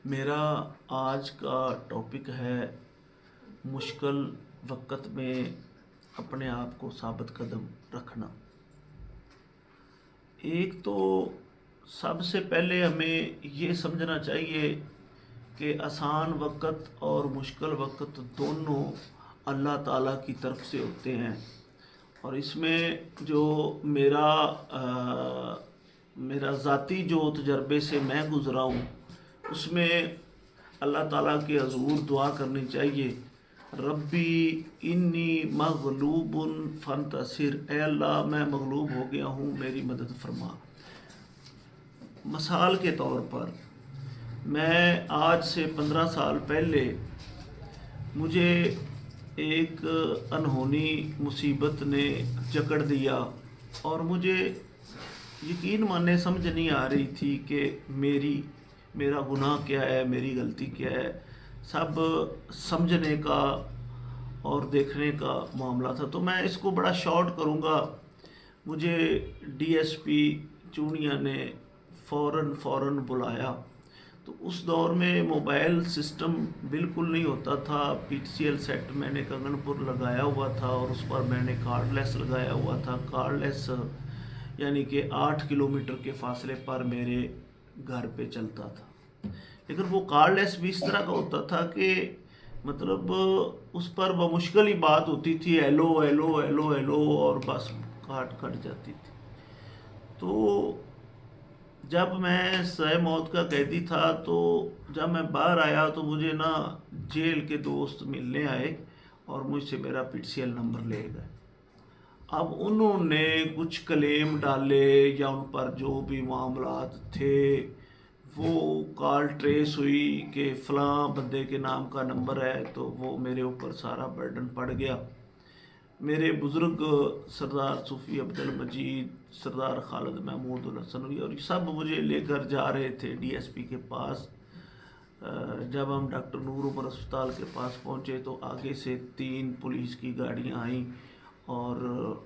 میرا آج کا ٹاپک ہے مشکل وقت میں اپنے آپ کو ثابت قدم رکھنا۔ ایک تو سب سے پہلے ہمیں یہ سمجھنا چاہیے کہ آسان وقت اور مشکل وقت دونوں اللہ تعالیٰ کی طرف سے ہوتے ہیں، اور اس میں جو میرا ذاتی جو تجربے سے میں گزرا ہوں، اس میں اللہ تعالیٰ کے حضور دعا کرنی چاہیے، ربی انی مغلوب فانتصر، اے اللہ میں مغلوب ہو گیا ہوں، میری مدد فرما۔ مثال کے طور پر میں آج سے 15 سال پہلے مجھے ایک انہونی مصیبت نے جکڑ دیا، اور مجھے یقین ماننے سمجھ نہیں آ رہی تھی کہ میرا گناہ کیا ہے، میری غلطی کیا ہے۔ سب سمجھنے کا اور دیکھنے کا معاملہ تھا۔ تو میں اس کو بڑا شارٹ کروں گا۔ مجھے ڈی ایس پی چونیا نے فوراً بلایا۔ تو اس دور میں موبائل سسٹم بالکل نہیں ہوتا تھا۔ P T C L set میں نے کنگن پور لگایا ہوا تھا، اور اس پر میں نے کارڈ لیس لگایا ہوا تھا۔ کارڈ لیس یعنی کہ 8 کلومیٹر کے فاصلے پر میرے گھر پہ چلتا تھا، لیکن وہ کارڈ لیس بھی اس طرح کا ہوتا تھا کہ مطلب اس پر بمشکل ہی بات ہوتی تھی، ایلو ایلو ایلو ایلو، اور بس کٹ جاتی تھی۔ تو جب میں سائے موت کا قیدی تھا، تو جب میں باہر آیا تو مجھے جیل کے دوست ملنے آئے اور مجھ سے میرا P T C L number لے گئے۔ اب انہوں نے کچھ کلیم ڈالے یا ان پر جو بھی معاملات تھے، وہ کال ٹریس ہوئی کہ فلاں بندے کے نام کا نمبر ہے، تو وہ میرے اوپر سارا برڈن پڑ گیا۔ میرے بزرگ سردار صوفی عبد المجید، سردار خالد محمود الحسن، اور یہ سب مجھے لے کر جا رہے تھے ڈی ایس پی کے پاس۔ جب ہم ڈاکٹر نور عمر اسپتال کے پاس پہنچے تو آگے سے 3 پولیس کی گاڑیاں آئیں، اور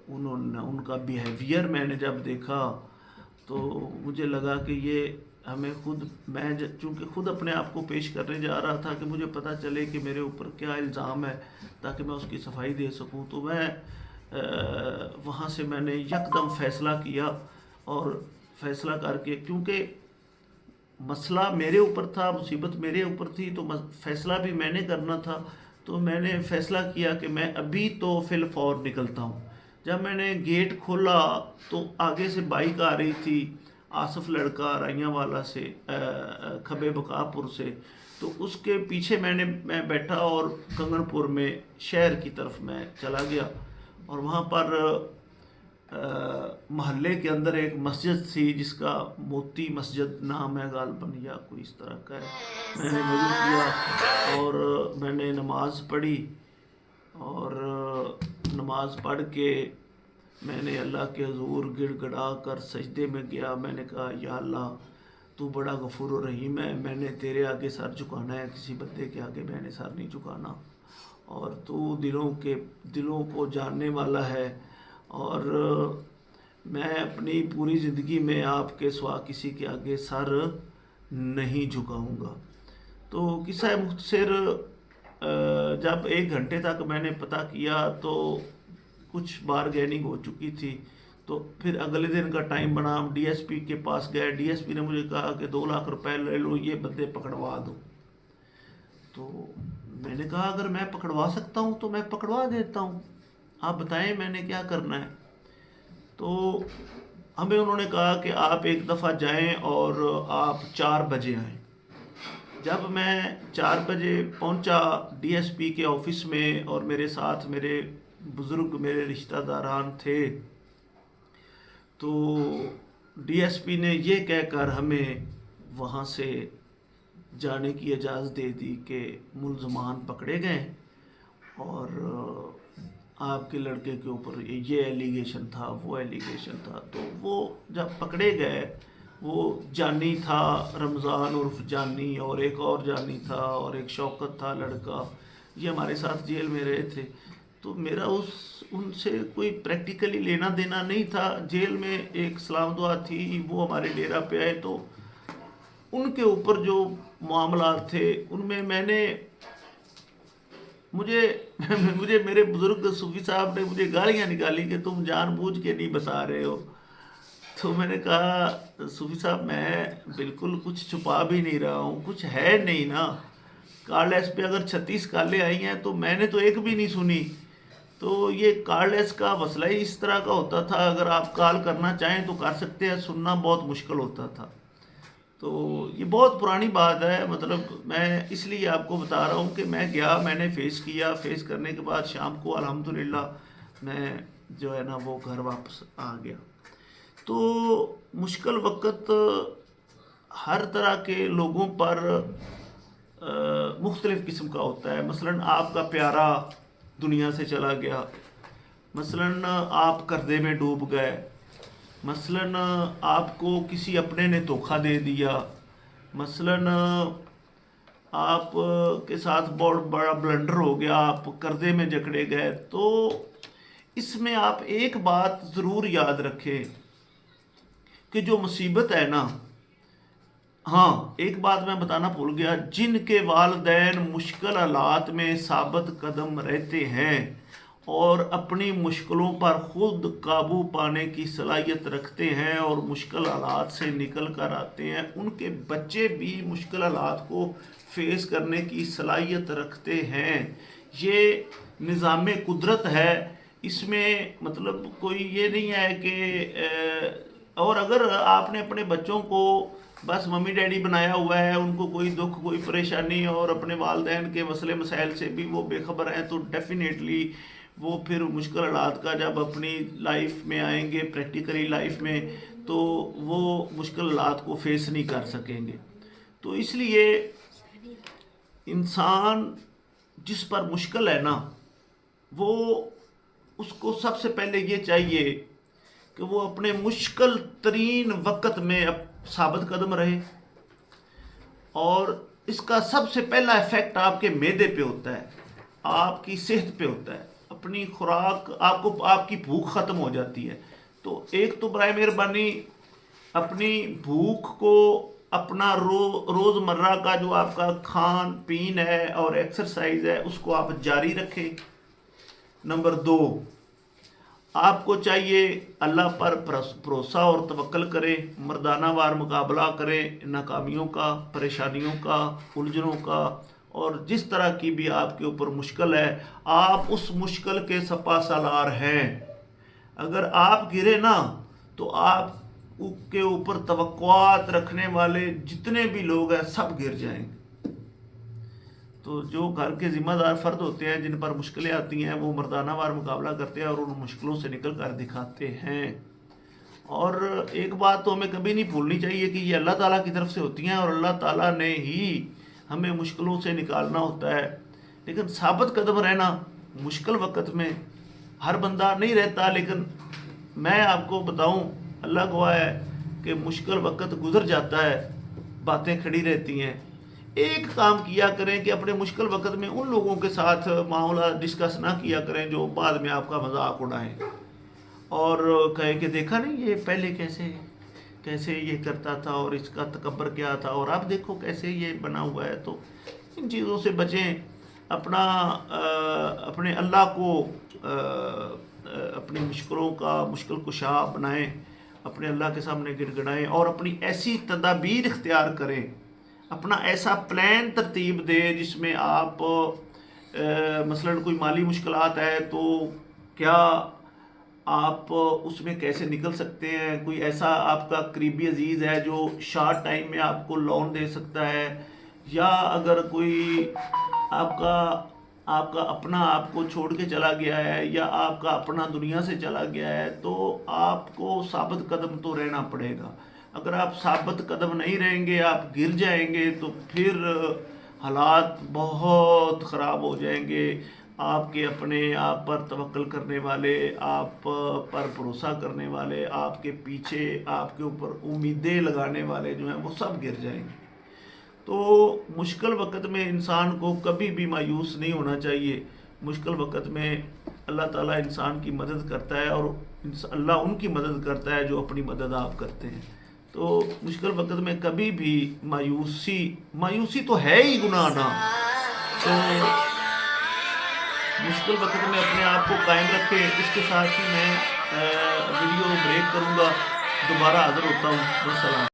ان کا بیہیویئر میں نے جب دیکھا تو مجھے لگا کہ یہ ہمیں میں چونکہ خود اپنے آپ کو پیش کرنے جا رہا تھا کہ مجھے پتہ چلے کہ میرے اوپر کیا الزام ہے، تاکہ میں اس کی صفائی دے سکوں۔ تو میں وہاں سے میں نے یکدم فیصلہ کیا، اور فیصلہ کر کے، کیونکہ مسئلہ میرے اوپر تھا، مصیبت میرے اوپر تھی، تو فیصلہ بھی میں نے کرنا تھا۔ تو میں نے فیصلہ کیا کہ میں ابھی تو فی الفور نکلتا ہوں۔ جب میں نے گیٹ کھولا تو آگے سے بائک آ رہی تھی، آصف لڑکا رائیاں والا سے، کھبے بقاپور سے، تو اس کے پیچھے میں بیٹھا اور کنگن پور میں شہر کی طرف میں چلا گیا، اور وہاں پر محلے کے اندر ایک مسجد تھی جس کا موتی مسجد نام ہے غالباً، یا کوئی اس طرح کا ہے۔ میں نے وضو کیا اور میں نے نماز پڑھی، اور نماز پڑھ کے میں نے اللہ کے حضور گڑ گڑا کر سجدے میں گیا۔ میں نے کہا، یا اللہ تو بڑا غفور و رحیم ہے، میں نے تیرے آگے سر جھکانا ہے، کسی بندے کے آگے میں نے سر نہیں جھکانا، اور تو دلوں کو جاننے والا ہے، اور میں اپنی پوری زندگی میں آپ کے سوا کسی کے آگے سر نہیں جھکاؤں گا۔ تو قصہ مختصر، جب 1 گھنٹے تک میں نے پتہ کیا تو کچھ بارگیننگ ہو چکی تھی۔ تو پھر اگلے دن کا ٹائم بنا، ہم ڈی ایس پی کے پاس گئے۔ ڈی ایس پی نے مجھے کہا کہ 2 لاکھ روپے لے لو، یہ بندے پکڑوا دو۔ تو میں نے کہا اگر میں پکڑوا سکتا ہوں تو میں پکڑوا دیتا ہوں، آپ بتائیں میں نے کیا کرنا ہے۔ تو ہمیں انہوں نے کہا کہ آپ ایک دفعہ جائیں اور آپ 4 بجے آئیں۔ جب میں 4 بجے پہنچا ڈی ایس پی کے آفس میں، اور میرے ساتھ میرے بزرگ، میرے رشتہ داران تھے، تو ڈی ایس پی نے یہ کہہ کر ہمیں وہاں سے جانے کی اجازت دے دی کہ ملزمان پکڑے گئے، اور آپ کے لڑکے کے اوپر یہ ایلیگیشن تھا، وہ ایلیگیشن تھا۔ تو وہ جب پکڑے گئے، وہ جانی تھا، رمضان عرف جانی، اور ایک اور جانی تھا، اور ایک شوکت تھا لڑکا، یہ ہمارے ساتھ جیل میں رہے تھے۔ تو میرا ان سے کوئی پریکٹیکلی لینا دینا نہیں تھا۔ جیل میں ایک سلام دعا تھی، وہ ہمارے ڈیرا پہ آئے تو ان کے اوپر جو मामलात थे उनमें मुझे मेरे बुजुर्ग सूफी साहब ने मुझे गालियाँ निकाली कि तुम जानबूझ के नहीं बता रहे हो। तो मैंने कहा सूफी साहब मैं बिल्कुल कुछ छुपा भी नहीं रहा हूँ, कुछ है नहीं ना। कार्डलेस पे अगर 36 कॉलें आई हैं तो मैंने तो एक भी नहीं सुनी। तो ये कार्डलेस का मसला ही इस तरह का होता था, अगर आप कॉल करना चाहें तो कर सकते हैं, सुनना बहुत मुश्किल होता था। तो ये बहुत पुरानी बात है, मतलब मैं इसलिए आपको बता रहा हूँ कि मैं गया, मैंने फेस किया, फेस करने के बाद शाम को अल्हम्दुलिल्लाह मैं जो है ना वो घर वापस आ गया। तो मुश्किल वक़्त हर तरह के लोगों पर मुख्तलिफ़ किस्म का होता है। मसलन आपका प्यारा दुनिया से चला गया, मसलन आप कर्ज़े में डूब गए, मसलन आपको किसी अपने ने धोखा दे दिया, मसलन आप के साथ बहुत बड़ा ब्लंडर हो गया, आप कर्ज़े में जकड़े गए। तो इसमें आप एक बात ज़रूर याद रखें कि जो मुसीबत है ना, हाँ एक बात मैं बताना भूल गया, जिनके वालिदैन मुश्किल हालात में साबित कदम रहते हैं और अपनी मुश्किलों पर ख़ुद काबू पाने की सलाहियत रखते हैं और मुश्किल हालात से निकल कर आते हैं, उनके बच्चे भी मुश्किल हालात को फेस करने की सलाहियत रखते हैं। ये निज़ाम कुदरत है, इसमें मतलब कोई ये नहीं है कि और अगर आपने अपने बच्चों को बस मम्मी डैडी बनाया हुआ है, उनको कोई दुख कोई परेशानी और अपने वालिदैन के मसले मसाइल से भी वो बेखबर हैं, तो डेफिनेटली वो फिर मुश्किल हालात का जब अपनी लाइफ में आएंगे, प्रैक्टिकली लाइफ में, तो वो मुश्किल हालात को फेस नहीं कर सकेंगे। तो इसलिए इंसान जिस पर मुश्किल है ना, वो उसको सबसे पहले ये चाहिए कि वो अपने मुश्किल तरीन वक़्त में अब साबित कदम रहे। और इसका सबसे पहला इफ़ेक्ट आपके मैदे पे होता है, आपकी सेहत पे होता है, अपनी खुराक आपकी भूख ख़त्म हो जाती है। तो एक तो बराए मेहरबानी अपनी भूख को, अपना रोज़मर्रा का जो आपका खान पीन है और एक्सरसाइज है उसको आप जारी रखें। नंबर 2, आपको चाहिए अल्लाह पर भरोसा और तवक्ल करें, मर्दाना वार मुकाबला करें नाकामियों का, परेशानियों का, उलझनों का, और जिस तरह की भी आपके ऊपर मुश्किल है आप उस मुश्किल के सपा सालार हैं। अगर आप गिरे ना तो आप के ऊपर तवक्कुआत रखने वाले जितने भी लोग हैं सब गिर जाएंगे। तो जो घर के ज़िम्मेदार फ़र्द होते हैं जिन पर मुश्किलें आती हैं वो मर्दाना वार मुकाबला करते हैं और उन मुश्किलों से निकल कर दिखाते हैं। और एक बात तो हमें कभी नहीं भूलनी चाहिए कि ये अल्लाह ताला की तरफ से होती हैं और अल्लाह ताला ने ही हमें मुश्किलों से निकालना होता है। लेकिन साबित कदम रहना मुश्किल वक़्त में हर बंदा नहीं रहता, लेकिन मैं आपको बताऊं अल्लाह गवाह है कि मुश्किल वक़्त गुज़र जाता है, बातें खड़ी रहती हैं। एक काम किया करें कि अपने मुश्किल वक़्त में उन लोगों के साथ मामला डिस्कस ना किया करें जो बाद में आपका मजाक उड़ाएं और कहे कि देखा नहीं ये पहले कैसे ये करता था और इसका तकब्बर क्या था और आप देखो कैसे ये बना हुआ है। तो इन चीज़ों से बचें, अपने अल्लाह को अपनी मुश्किलों का मुश्किल कुशा बनाएं, अपने अल्लाह के सामने गिड़गिड़ाएं और अपनी ऐसी तदाबीर इख्तियार करें, अपना ऐसा प्लान तरतीब दे जिसमें आप मसलन कोई माली मुश्किलात है तो क्या आप उसमें कैसे निकल सकते हैं। कोई ऐसा आपका करीबी अजीज़ है जो शॉर्ट टाइम में आपको लोन दे सकता है, या अगर कोई आपका अपना आपको छोड़ के चला गया है या आपका अपना दुनिया से चला गया है, तो आपको साबित कदम तो रहना पड़ेगा। अगर आप साबित कदम नहीं रहेंगे, आप गिर जाएंगे तो फिर हालात बहुत ख़राब हो जाएंगे। आपके अपने आप पर तवक्ल करने वाले, आप पर भरोसा करने वाले, आपके पीछे आपके ऊपर उम्मीदें लगाने वाले जो हैं वो सब गिर जाएंगे। तो मुश्किल वक़्त में इंसान को कभी भी मायूस नहीं होना चाहिए। मुश्किल वक़्त में अल्लाह ताला इंसान की मदद करता है और अल्लाह उनकी मदद करता है जो अपनी मदद आप करते हैं। تو مشکل وقت میں کبھی بھی مایوسی تو ہے ہی گناہ نا، تو مشکل وقت میں اپنے آپ کو قائم رکھے۔ اس کے ساتھ ہی میں ویڈیو بریک کروں گا، دوبارہ حاضر ہوتا ہوں۔ والسلام۔